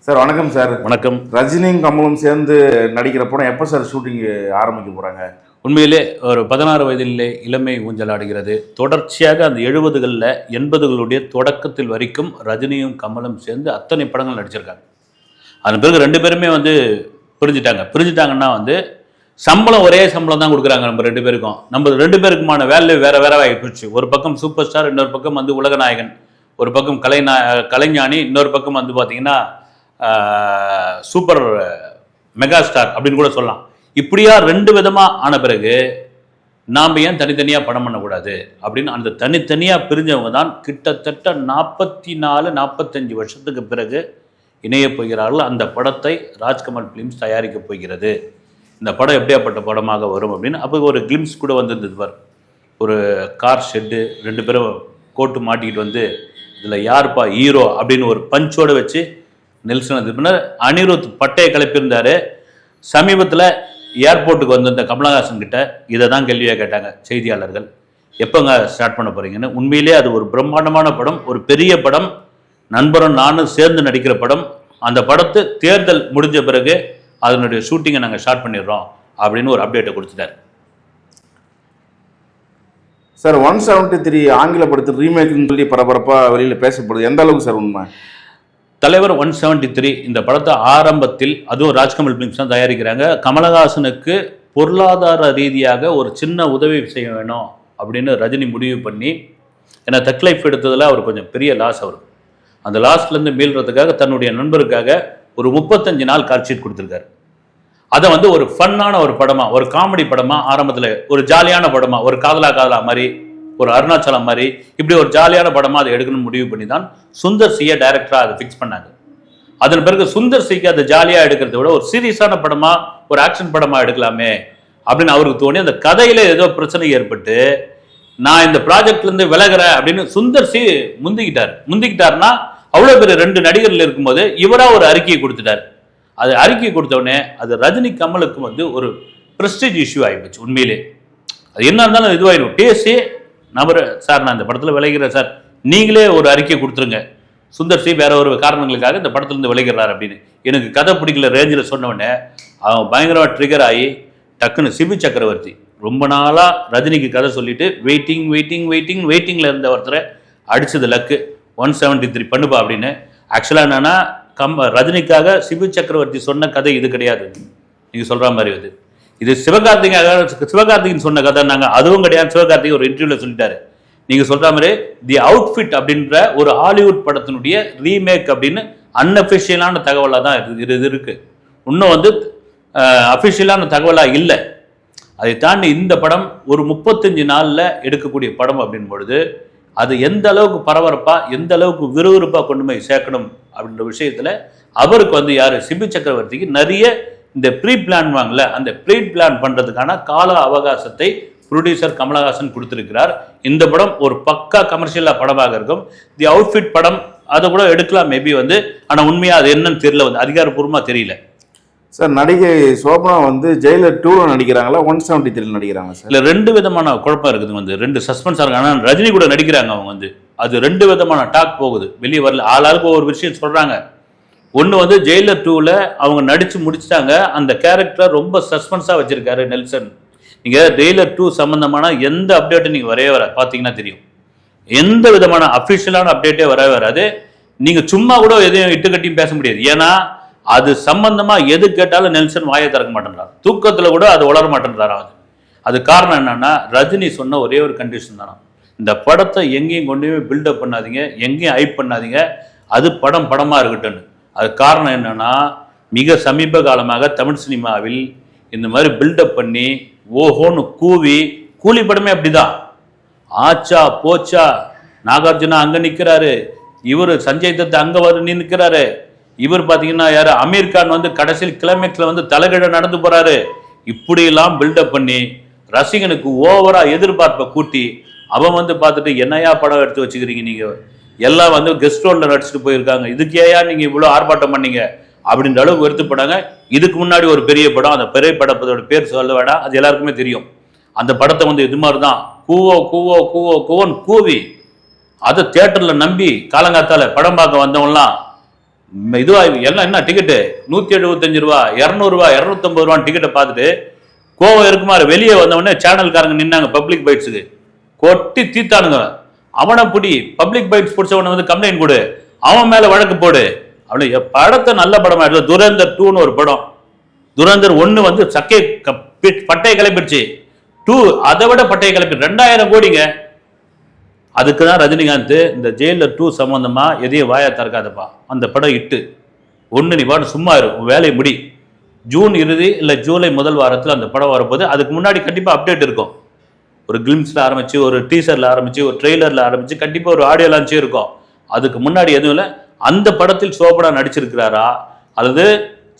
Sir வணக்கம் sir. வணக்கம். ரஜினியும் கமலும் சேர்ந்து நடிக்கிற படம் எப்போ சார் ஷூட்டிங் ஆரம்பிக்க போகிறாங்க? உண்மையிலே ஒரு 16 வயதிலே இளமை ஊஞ்சல் ஆடுகிறது. தொடர்ச்சியாக அந்த 70களில் 80களுடைய தொடக்கத்தில் வரைக்கும் ரஜினியும் கமலும் சேர்ந்து அத்தனை படங்கள் நடிச்சிருக்காங்க. அதன் பிறகு ரெண்டு பேருமே பிரிஞ்சுட்டாங்கன்னா சம்பளம் ஒரே சம்பளம் தான் கொடுக்குறாங்க நம்ம ரெண்டு பேருக்கும். நம்ம ரெண்டு பேருக்குமான வேல்யூ வேற வேற ஆகி போச்சு. ஒரு பக்கம் சூப்பர் ஸ்டார், இன்னொரு பக்கம் உலகநாயகன், ஒரு பக்கம் கலைஞானி, இன்னொரு பக்கம் பார்த்தீங்கன்னா சூப்பர் மெகா ஸ்டார் அப்படின்னு கூட சொல்லலாம். இப்படியா ரெண்டு விதமாக ஆன பிறகு நாம் ஏன் தனித்தனியாக படம் பண்ணக்கூடாது அப்படின்னு அந்த தனித்தனியாக பிரிஞ்சவங்க தான் கிட்டத்தட்ட 44-45 வருஷத்துக்கு பிறகு இணைய போகிறார்கள். அந்த படத்தை ராஜ்கமல் ஃபிலிம்ஸ் தயாரிக்க போகிறது. இந்த படம் எப்படியாப்பட்ட படமாக வரும் அப்படின்னு அப்போ ஒரு கிளிம்ஸ் கூட வந்திருந்தது. ஒரு கார் ஷெட்டு, ரெண்டு பேரும் கோட்டு மாட்டிக்கிட்டு இதில் யாருப்பா ஹீரோ அப்படின்னு ஒரு பஞ்சோடு வச்சு நெல்சன் இது அனிருத் பட்டையை கிளப்பியிருந்தார். சமீபத்தில் ஏர்போர்ட்டுக்கு இந்த கமலஹாசன் கிட்ட இதை தான் கேள்வியாக கேட்டாங்க செய்தியாளர்கள், எப்போங்க ஸ்டார்ட் பண்ண போகிறீங்கன்னு. உண்மையிலே அது ஒரு பிரம்மாண்டமான படம், ஒரு பெரிய படம், நண்பரும் நானும் சேர்ந்து நடிக்கிற படம். அந்த படத்து தேர்தல் முடிஞ்ச பிறகு அதனுடைய ஷூட்டிங்கை நாங்கள் ஸ்டார்ட் பண்ணிடுறோம் அப்படின்னு ஒரு அப்டேட்டை கொடுத்துட்டார். சார் 173 ஆங்கில படத்தில் ரீமேக்னு சொல்லி பரபரப்பாக வெளியில் பேசப்படுது. எந்த அளவுக்கு சார் உண்மை? தலைவர் 173 இந்த படத்தை ஆரம்பத்தில் அதுவும் ராஜ்கமல் ஃபிலிம்ஸ் தான் தயாரிக்கிறாங்க. கமலஹாசனுக்கு பொருளாதார ரீதியாக ஒரு சின்ன உதவி செய்ய வேணும் அப்படின்னு ரஜினி முடிவு பண்ணி, ஏன்னா தக் லைஃப் எடுத்ததில் அவர் கொஞ்சம் பெரிய லாஸ். அவர் அந்த லாஸ்லேருந்து மீள்றதுக்காக தன்னுடைய நண்பருக்காக ஒரு 35 நாள் கால்ஷீட் கொடுத்துருக்காரு. அதை ஒரு ஃபன்னான ஒரு படமாக, ஒரு காமெடி படமாக, ஆரம்பத்தில் ஒரு ஜாலியான படமாக, ஒரு காதலா மாதிரி, ஒரு அருணாச்சலம் மாதிரி, இப்படி ஒரு ஜாலியான படமாக அதை எடுக்கணும்னு முடிவு பண்ணி தான் சுந்தர் சியை டைரக்டராக அதை ஃபிக்ஸ் பண்ணாங்க. அதன் பிறகு சுந்தர் சிக்கு அதை ஜாலியாக எடுக்கிறத விட ஒரு சீரியஸான படமாக, ஒரு ஆக்ஷன் படமாக எடுக்கலாமே அப்படின்னு அவருக்கு தோணி அந்த கதையில் ஏதோ பிரச்சனை ஏற்பட்டு நான் இந்த ப்ராஜெக்ட்லேருந்து விலகிறேன் அப்படின்னு சுந்தர் சி முந்திக்கிட்டாருன்னா அவ்வளோ பெரிய 2 நடிகர்கள் இருக்கும்போது இவராக ஒரு அறிக்கையை கொடுத்துட்டார். அது அறிக்கை கொடுத்தோடனே அது ரஜினி கமலுக்கு ஒரு ப்ரெஸ்டீஜ் இஷ்யூ ஆகிப்போச்சு. உண்மையிலே அது என்ன இருந்தாலும் இதுவாயிடும். பேசி நபர் சார் நான் இந்த படத்தில் விளைகிறேன் சார், நீங்களே ஒரு அறிக்கை கொடுத்துருங்க, சுந்தர் சி வேற ஒரு காரணங்களுக்காக இந்த படத்துலேருந்து விளைகிறார் அப்படின்னு எனக்கு கதை பிடிக்கல ரேஞ்சில் சொன்னவொடனே அவன் பயங்கரமாக ட்ரிகர் ஆகி டக்குன்னு சிபி சக்கரவர்த்தி ரொம்ப நாளாக ரஜினிக்கு கதை சொல்லிட்டு வெயிட்டிங்கில் இருந்த ஒருத்தரை அடிச்சது லக்கு 173 பண்ணுப்பா அப்படின்னு. ஆக்சுவலாக என்னன்னா ரஜினிக்காக சிபி சக்கரவர்த்தி சொன்ன கதை இது கிடையாது, நீங்கள் சொல்கிற மாதிரி இது சிவகார்த்திகேயன் சொன்ன கதை. நாங்கள் அதுவும் கிடையாது, சிவகார்த்திகேயன் ஒரு இன்டர்வியூவில் சொல்லிட்டாரு. நீங்கள் சொல்கிற மாதிரி தி அவுட்ஃபிட் அப்படின்ற ஒரு ஹாலிவுட் படத்தினுடைய ரீமேக் அப்படின்னு அன்அஃபிஷியலான தகவலாக தான் இது இருக்கு. இன்னும் அஃபிஷியலான தகவலாக இல்லை. அதை தாண்டி இந்த படம் ஒரு 35 நாளில் எடுக்கக்கூடிய படம் அப்படின் பொழுது அது எந்த அளவுக்கு பரபரப்பாக, எந்த அளவுக்கு விறுவிறுப்பாக கொண்டு போய் சேர்க்கணும் அப்படின்ற விஷயத்தில் அவருக்கு யார் சிபி சக்கரவர்த்திக்கு நிறைய இந்த ப்ரீ பிளான் வாங்கல, அந்த ப்ரீ பிளான் பண்ணுறதுக்கான கால அவகாசத்தை ப்ரொடியூசர் கமலஹாசன் கொடுத்துருக்கிறார். இந்த படம் ஒரு பக்கா கமர்ஷியலாக படமாக இருக்கும். தி அவுட்ஃபிட் படம் அதை கூட எடுக்கலாம் மேபி ஆனால் உண்மையாக அது என்னன்னு தெரியல, அதிகாரப்பூர்வமாக தெரியல. சார் நடிகை சோபனா ஜெயிலர் 2 நடிக்கிறாங்களா 173 நடிக்கிறாங்க சார்? இல்லை, 2 விதமான குழப்பம் இருக்குது. 2 சஸ்பென்ஸாக இருக்காங்க. ஆனால் ரஜினி கூட நடிக்கிறாங்க அவங்க. அது 2 விதமான டாக் போகுது, வெளியே வரல. ஆளாளுக்கு ஒரு விஷயம் சொல்கிறாங்க. ஒன்று ஜெயிலர் 2ல் அவங்க நடித்து முடிச்சிட்டாங்க, அந்த கேரக்டரை ரொம்ப சஸ்பென்ஸாக வச்சுருக்காரு நெல்சன். நீங்கள் ஜெயிலர் 2 சம்மந்தமான எந்த அப்டேட்டும் நீங்கள் வரவே வராது, பார்த்தீங்கன்னா தெரியும். எந்த விதமான அஃபிஷியலான அப்டேட்டே வரவே வராது. நீங்கள் சும்மா கூட எதையும் இட்டுக்கட்டியும் பேச முடியாது. ஏன்னா அது சம்பந்தமாக எது கேட்டாலும் நெல்சன் வாயை திறக்க மாட்டேன்றார், தூக்கத்தில் கூட அது வளர மாட்டேன்றார். அது காரணம் என்னன்னா ரஜினி சொன்ன ஒரே ஒரு கண்டிஷன் தானே, இந்த படத்தை எங்கேயும் கொண்டு போய் பில்டப் பண்ணாதீங்க, எங்கேயும் ஹைப் பண்ணாதீங்க, அது படமாக இருக்கட்டும்னு. அது காரணம் என்னன்னா மிக சமீப காலமாக தமிழ் சினிமாவில் இந்த மாதிரி பில்டப் பண்ணி ஓஹோன்னு கூலி படமே அப்படிதான். ஆச்சா போச்சா, நாகார்ஜுனா அங்கே நிற்கிறாரு, இவர் சஞ்சய் தத் அங்கே நிற்கிறாரு, இவர் பார்த்தீங்கன்னா யார் அமீர் கான் கடைசியில் கிளைமேக்ஸில் தலைகீழ நடந்து போகிறாரு. இப்படியெல்லாம் பில்டப் பண்ணி ரசிகனுக்கு ஓவராக எதிர்பார்ப்பை கூட்டி அவன் பார்த்துட்டு என்னையா படம் எடுத்து வச்சுக்கிறீங்க, நீங்கள் எல்லாம் கெஸ்ட் ரோலில் நடிச்சுட்டு போயிருக்காங்க, இதுக்கேயா நீங்கள் இவ்வளோ ஆர்ப்பாட்டம் பண்ணீங்க அப்படின்ற அளவுக்கு வருத்தப்படாங்க. இதுக்கு முன்னாடி ஒரு பெரிய படம், அந்த பெரிய படத்தோட பேர் சொல்ல வேண்டாம், அது எல்லாருக்குமே தெரியும். அந்த படத்தை இது மாதிரி தான் கூவோன்னு கூவி அதை தியேட்டரில் நம்பி காலங்காத்தால படம் பார்க்க வந்தவங்கலாம் இதுவா எல்லாம் என்ன டிக்கெட்டு 175 ரூபா 200 ரூபா 250 ரூபான்னு டிக்கெட்டை பார்த்துட்டு கோவம் இருக்குமா வெளியே வந்தவொடனே சேனல்காரங்க நின்னாங்க பப்ளிக் பைட்ஸுக்கு கொட்டி தீத்தானுங்க. அவனை பிடி பப்ளிக் பைட்ஸ் பிடிச்சவனை வந்து கம்ப்ளைண்ட் கொடு, அவன் மேல வழக்கு போடு. அவனை படத்தை நல்ல படமா எடுத்து துரந்தர் 2ன்னு ஒரு படம். துரந்தர் 1 வந்து சக்கை பட்டையை கிளப்பிடுச்சு, 2 அதை விட பட்டையை கிளப்பி 2000 கோடிங்க. அதுக்கு தான் ரஜினிகாந்த் இந்த ஜெயிலர் 2 சம்பந்தமா எதையும் வாயா திறக்காதப்பா, அந்த படம் இட்டு 1 நீ பாட்டு சும்மா இருக்கும் வேலையை முடி. ஜூன் இறுதி இல்லை ஜூலை முதல் வாரத்தில் அந்த படம் வரப்போது. அதுக்கு முன்னாடி கண்டிப்பாக அப்டேட் இருக்கும். ஒரு கிளிம்ஸில் ஆரம்பிச்சு, ஒரு டீசரில் ஆரம்பிச்சு, ஒரு ட்ரெய்லரில் ஆரம்பிச்சு, கண்டிப்பாக ஒரு ஆடியோ லான்ச்சே இருக்கும். அதுக்கு முன்னாடி எதுவும் இல்லை. அந்த படத்தில் சோபனா நடிச்சிருக்கிறாரா அல்லது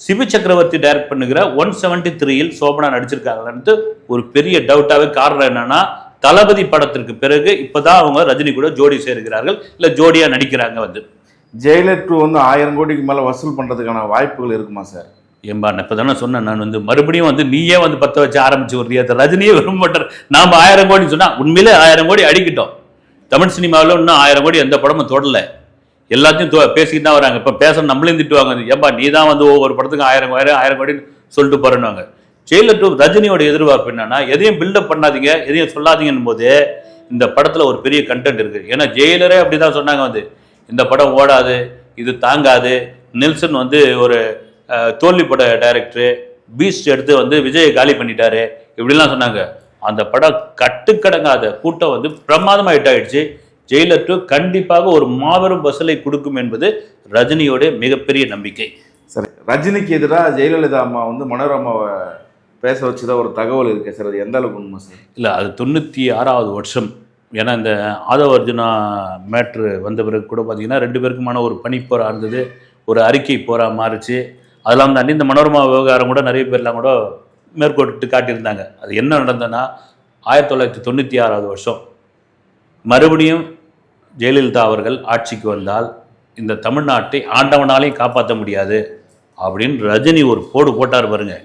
சிபி சக்கரவர்த்தி டைரக்ட் பண்ணுகிற 173ல் சோபனா நடிச்சிருக்காங்கன்ட்டு ஒரு பெரிய டவுட்டாகவே. காரணம் என்னன்னா, தளபதி படத்திற்கு பிறகு இப்போதான் அவங்க ரஜினி கூட ஜோடி சேர்கிறார்கள், இல்லை ஜோடியாக நடிக்கிறாங்க. வந்து ஜெயிலர் 2 வந்து 1000 கோடிக்கு மேலே வசூல் பண்ணுறதுக்கான வாய்ப்புகள் இருக்குமா சார்? ஏன்பா இப்போ தானே சொன்னேன் நான் வந்து மறுபடியும் வந்து நீயே வந்து 10 வச்சு ஆரம்பிச்சு விடுறியா? ரஜினியே விரும்ப மாட்டார். நாம் 1000 கோடி சொன்னால் உண்மையிலே 1000 கோடி அடிக்கிட்டோம். தமிழ் சினிமாவில் இன்னும் 1000 கோடி எந்த படமும் தொடலை. எல்லாத்தையும் பேசிக்கிட்டு தான் வராங்க. இப்போ பேச நம்மளையும் திட்டுவாங்க, ஏன்பா நீ தான் வந்து ஒவ்வொரு படத்துக்கும் 1000 கோடின்னு சொல்லிட்டு போறேன்னு. ஜெயிலர் 2 ரஜினியோட எதிர்பார்ப்பு என்னன்னா, எதையும் பில்டப் பண்ணாதீங்க, எதையும் சொல்லாதீங்கன்னு போது இந்த படத்துல ஒரு பெரிய கண்டென்ட் இருக்கு. ஏன்னா ஜெயிலரே அப்படிதான் சொன்னாங்க, வந்து இந்த படம் ஓடாது, இது தாங்காது. நெல்சன் வந்து ஒரு தோல்வி பட டைரக்டர், பீஸ்ட் எடுத்து வந்து விஜயை காலி பண்ணிட்டாரு, இப்படிலாம் சொன்னாங்க. அந்த படம் கட்டுக்கடங்காத கூட்டம் வந்து பிரமாதமாக ஹிட் ஆயிடுச்சு. ஜெயிலர் 2 கண்டிப்பாக ஒரு மாபெரும் வசூலை கொடுக்கும் என்பது ரஜினியோட மிகப்பெரிய நம்பிக்கை. சரி, ரஜினிக்கு எதிராக ஜெயலலிதா அம்மா வந்து மனோரமாவை பேச வச்சுதான் ஒரு தகவல் இருக்கு சார். அது எந்த அளவுக்கு உண்மை சார்? இல்லை, அது 96வது வருஷம். ஏன்னா இந்த ஆதவ அர்ஜுனா மேட்ரு வந்த பிறகு கூட பார்த்தீங்கன்னா 2 பேருக்குமான ஒரு பனிப்போரா இருந்தது, ஒரு அறிக்கை போரா மாறிச்சு. அதெல்லாம் தாண்டி இந்த மனோரமா விவகாரம் கூட நிறைய பேர்லாம் கூட மேற்கொண்டு காட்டியிருந்தாங்க. அது என்ன நடந்ததுன்னா, 1996வது வருஷம் மறுபடியும் ஜெயலலிதா அவர்கள் ஆட்சிக்கு வந்தால் இந்த தமிழ்நாட்டை ஆண்டவனாலையும் காப்பாற்ற முடியாது அப்படின்னு ரஜினி ஒரு போட்டார் பாருங்க.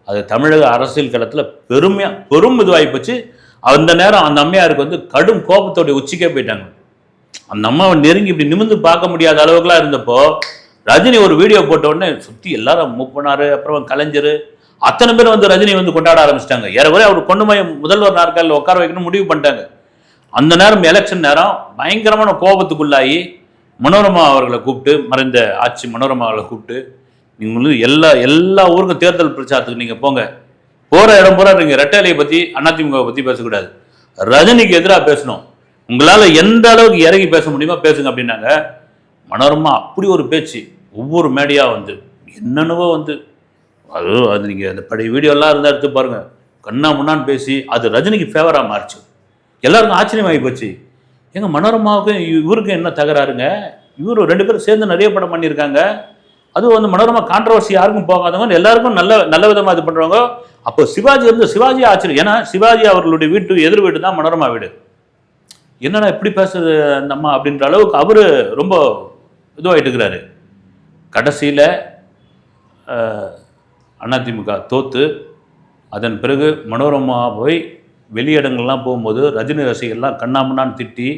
அது தமிழக அரசியல் களத்தில் பெரும் இதுவாகி போச்சு. அந்த நேரம் அந்த அம்மையாருக்கு வந்து கடும் கோபத்தோடைய உச்சிக்கே போயிட்டாங்க. அந்த அம்மாவை நெருங்கி இப்படி நிமிர்ந்து பார்க்க முடியாத அளவுக்குலாம் இருந்தப்போ ரஜினி ஒரு வீடியோ போட்ட உடனே சுற்றி எல்லாரும் மூவ் பண்ணாரு. அப்புறம் கலைஞர் அத்தனை பேர் வந்து ரஜினி வந்து கொண்டாட ஆரம்பிச்சிட்டாங்க. ஏறக்குறைய அவர் கொண்டு போய் முதல்வர் நாற்காலில் உட்கார வைக்கணும் முடிவு பண்ணிட்டாங்க. அந்த நேரம் எலெக்ஷன் நேரம் பயங்கரமான கோபத்துக்குள்ளாகி மனோரமா அவர்களை கூப்பிட்டு, மறைந்த ஆட்சி மனோரமா அவர்களை கூப்பிட்டு, நீங்கள் வந்து எல்லா ஊருக்கும் தேர்தல் பிரச்சாரத்துக்கு நீங்கள் போங்க, போகிற இடம் போகிற நீங்கள் ரெட்டையிலையை பற்றி அதிமுகவை பற்றி பேசக்கூடாது, ரஜினிக்கு எதிராக பேசணும், உங்களால் எந்த அளவுக்கு இறங்கி பேச முடியுமோ பேசுங்க அப்படின்னாங்க. மனோரமா அப்படி ஒரு பேச்சு, ஒவ்வொரு மேடியாக வந்து என்னென்னவோ வந்து அது நீங்கள் அந்த பழைய வீடியோலாம் இருந்தால் எடுத்து பாருங்கள், கண்ணா முன்னான்னு பேசி அது ரஜினிக்கு ஃபேவராக மாறிச்சு. எல்லாருக்கும் ஆச்சரியமாகி போச்சு. எங்க மனோரமாவுக்கு இவருக்கு என்ன தகராறுங்க? இவரு 2 பேரும் சேர்ந்து நிறைய படம் பண்ணியிருக்காங்க. அதுவும் வந்து மனோரமா கான்ட்ரவர்சி யாருக்கும் போகாதவங்க, எல்லாருக்கும் நல்ல விதமாக இது பண்ணுறவங்க. அப்போ சிவாஜி ஆச்சரியம். ஏன்னா சிவாஜி அவர்களுடைய எதிர் வீடு தான் மனோரமா வீடு. என்னடா இப்படி பேசுறது அந்த அம்மா அப்படின்ற அளவுக்கு அவரு ரொம்ப இதுவாகிட்டு இருக்கிறாரு. கடைசியில் அதிமுக தோத்து, அதன் பிறகு மனோரமா போய் வெளியிடங்கள்லாம் போகும்போது ரஜினி ரசிகர்லாம் கண்ணாமண்ணான்னு திட்டி,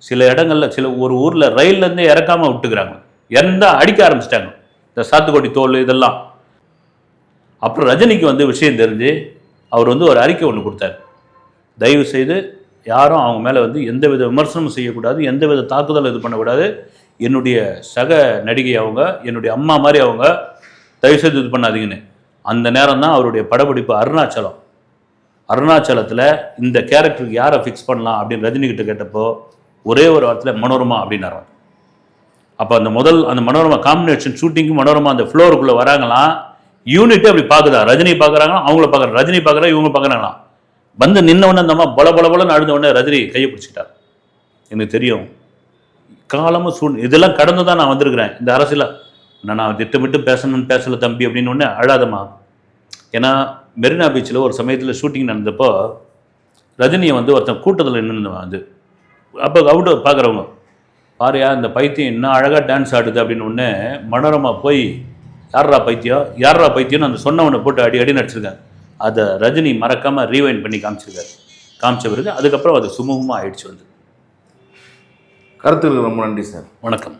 சில இடங்களில் ஒரு ஊரில் ரயில்லேருந்தே இறக்காமல் விட்டுக்கிறாங்க, இறந்தா அடிக்க ஆரம்பிச்சிட்டாங்க இந்த சாத்துக்குடி தோல் இதெல்லாம். அப்புறம் ரஜினிக்கு வந்து விஷயம் தெரிஞ்சு அவர் வந்து ஒரு அறிக்கை ஒன்று கொடுத்தார். தயவு செய்து யாரும் அவங்க மேலே வந்து எந்தவித விமர்சனமும் செய்யக்கூடாது, எந்தவித தாக்குதலும் இது பண்ணக்கூடாது, என்னுடைய சக நடிகை அவங்க, என்னுடைய அம்மா மாதிரி அவங்க, தயவுசெய்து இது பண்ணாதீங்கன்னு. அந்த நேரம் தான் அவருடைய படப்பிடிப்பு அருணாச்சலத்தில் இந்த கேரக்டருக்கு யாரை ஃபிக்ஸ் பண்ணலாம் அப்படின்னு ரஜினிகிட்ட கேட்டப்போ ஒரே ஒரு வாரத்தில் மனோரமா அப்படின்னாரு. அப்போ அந்த மனோரமா காம்பினேஷன் ஷூட்டிங்கு மனோரமா அந்த ஃப்ளோருக்குள்ளே வராங்களாம். யூனிட்டே அப்படி பார்க்குதா, ரஜினி பார்க்குறாங்களாம், அவங்கள பார்க்குறாங்க, ரஜினி பார்க்குறா, இவங்க பார்க்குறாங்களாம். வந்து நின்ன உடனே அந்த அம்மா பல அழுந்த உடனே ரஜினி கையை பிடிச்சிக்கிட்டார். எனக்கு தெரியும் காலமும் இதெல்லாம் கடந்து தான் நான் வந்திருக்கிறேன் இந்த அரசியல, நான் திட்டமிட்டு பேசல தம்பி அப்படின்னு ஒன்று அழாதம்மா. ஏன்னா மெரினா பீச்சில் ஒரு சமயத்தில் ஷூட்டிங் நடந்தப்போ ரஜினியை வந்து ஒருத்தன் கூட்டத்தில் நின்று வந்து, அப்போ அவுட் பார்க்குறவங்க பாரியா இந்த பைத்தியம் என்ன அழகாக டான்ஸ் ஆடுது அப்படின்னு ஒன்று மனோரமா போய் யாரா பைத்தியம்னு அந்த சொன்னவனை போட்டு அடி நடிச்சிருக்காங்க. அதை ரஜினி மறக்காமல் ரீவைண்ட் பண்ணி காமிச்ச பிறகு அதுக்கப்புறம் அது சுமூகமாக ஆயிடுச்சு. வந்து கருத்துக்களுக்கு ரொம்ப நன்றி சார். வணக்கம்.